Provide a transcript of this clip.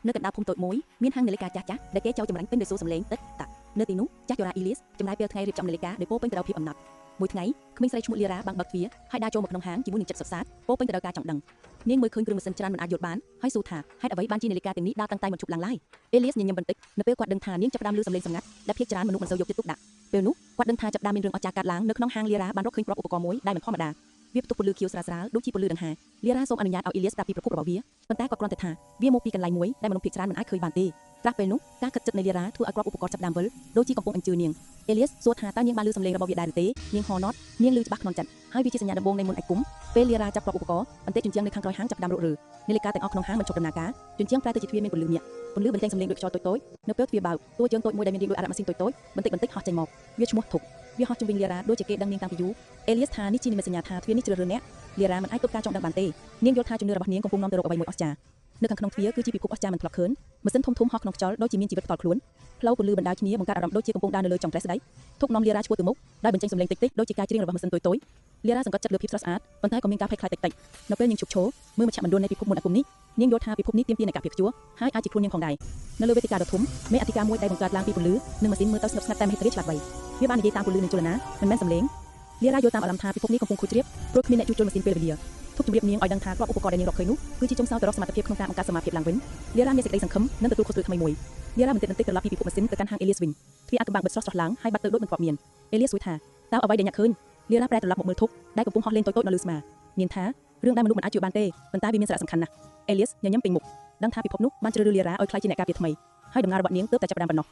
Nơi cạnh đào phun tội mối, miên hang Nelica cha cha, để kế châu chấm đánh pin để số sầm lên tất tạ. Nơi tì nú, cha Jora Ilis, chấm đái bèo thay riệp trong Nelica để bố pin từ đầu phiệp ẩm nặc. Mỗi ngày, khminh say chmut lira bằng bậc phía, hai đa châu một nông háng chỉ muốn chật sập sát, bố pin từ đầu ca trọng đằng. Niên mới khơi kêu mình chân mình ai dột bán, hai xu thả, hai đã vấy ban chi Nelica tiếng ní đa tăng tay một chục làng lai. Elias nhìn nhầm bần tích, nơi bèo quạt đằng thả niên chập đam lư sầm lên sầm ngắt, đã phiết chân mình sâu dọc tiếp tục đạn. Bèo nú, quạt đằng thả chập đam miên rừng ở cha cát láng, nơi nông hang lira ban rốc khơi propอุปกรณ์mốiได้เหมือนข้อมาดา វាបន្ទុកពលឺខៀវស្រាលស្រាលដូចជាពលឺដង្ហាលីរ៉ាសូមអនុញ្ញាតឲ្យអ៊ីលៀសប្រាប់ពីប្រភពរបស់វាប៉ុន្តែគាត់គ្រាន់តែថាវាមកពីកន្លែងមួយដែលមនុស្សភាគច្រើនមិនអាចឃើញបានទេត្រាស់ពេលនោះការខិតជិតនៃលីរ៉ាធ្វើឲ្យគ្រាប់ឧបករណ៍ចាប់ដើមវិលដូចជាកំពុងអញ្ជើញនាងអ៊ីលៀសសួរថាតើនាងបានឮសំឡេងរបស់វាដែរឬទេនាងហោណតនាងឮច្បាស់ក្នុងចិត្តហើយវាជាសញ្ញាដំបូងនៃមន្តឯកគុំពេលលីរ៉ាចាប់គ្រាប់ឧបករណ៍បន្តិចជញ្ជាំងនៅខាងក្រោយហាងចាប់ដើមរត់រើនាឡិកាទាំងអស់ក្នុងហាងមិនឈប់ដំណើរការជញ្ជាំងប្រែទៅជាទ្វារមានពលឺញាក់ពលឺបញ្ចេញសំឡេងដូចខ្យល់តូចៗនៅពេលទ្វារបើកតួជើងតូចមួយដែលមានរាងដូចអារ៉ាម៉ាស៊ីនតូចៗបន្តិចហោះចេញមកវាឈ្មោះធុកវាហោះជុំវិញលីរ៉ាដូចជាគេដឹងនាងតាំងពីយូរអេលៀសថានេះជានិមិត្តសញ្ញាថាទ្វារនេះជ្រើសរើសអ្នកលីរ៉ាមិនអាចទប់ការចងដង្បានទេនាងយល់ថាជំនឿរបស់នាងកំពុងនាំទៅរកអ្វីមួយអស្ចារ្យនៅខាងក្នុងទ្វារគឺជាពិភពអស្ចារ្យមិនធ្លាប់ឃើញម៉ាស៊ីនធំហោះក្នុងខ្យល់ដូចជាមានជីវិតផ្ទាល់ខ្លួនផ្លូវពលឺបណ្ដាលគ្នាបង្កើតអារម្មណ៍ដូចជាកំពុងដើរនៅលើចុងត្រេះស្ដេចធុកនាំលីរ៉ាឆ្ពោះទៅមុខដោយបញ្ចេញសំឡេងតិចៗដូចជាការច្រៀងរបស់ម៉ាស៊ីនតូចៗលីរ៉ាសង្កត់ចិត្តលើភាពស្រស់ស្អាតប៉ុន្តែក៏មានការភ័យខ្លាចតិចៗនៅពេលនាងឈប់ឈរមើលមជ្ឈមណ្ឌលនៃពិភពមន្តអាគមនេះនាងយល់ថាពិភពនេះទាមទារនូវការភាពខ្ជាប់ហើយអាចជាខ្លួននាងផងដែរនៅលើវេទិកាដ៏ធំមេអធិការមួយដែលបង្កើតឡើងពីពលឺនិងម៉ាស៊ីនមើលទៅស្ងប់ស្ងាត់តែមហិទ្ធិឆ្លាតវៃវាបាននិយាយតាមពលឺនិងចលនាមិនមែនសំឡេងលីរ៉ាយល់តាមអារម្មណ៍ថាពិភពនេះកំពុងខូចជ្រាបព្រោះគ្មានអ្នកជួសជុលម៉ាស៊ីនពេលវេលាធុកជម្រាបនាងឲ្យដឹងថាគ្រាប់ឧបករណ៍ដែលនាងរកឃើញនោះគឺជាចុងសោរទៅរកសមត្ថភាពក្នុងការបង្កើតសមាភិបឡើងវិញលីរ៉ាមានសេចក្តីសង្ឃឹមនិងទទួលខុសត្រូវថ្មីមួយលីរ៉ាបន្តិចត្រឡប់ពីពិភពម៉ាស៊ីនទៅកាន់ហាងអេលៀសវិញទ្វារអាថ៌កំបាំងបិទស្រស់ៗឡើងហើយបាត់ទៅដូចមិនធ្លាប់មានអេលៀសសួរថាតើអ្វីដែលអ្នកឃើញលីរ៉ាប្រែត្រឡប់មកមើលធុកដែលកំពុងហោះលេងតូចៗនៅលើស្មាមានថារឿងដែលមនុស្សមិនអាចជឿបានទេប៉ុន្តែវាមានសារៈសំខាន់ណាស់អេលៀសញញឹមពេញមុខដឹងថាពិភពនោះបានជ្រើសរើសលីរ៉ាឲ្យក្លាយជាអ្នកការពារថ្មីហើយដំណើររបស់នាងទើបតែចាប់ផ្ដើមប៉ុណ្ណោះ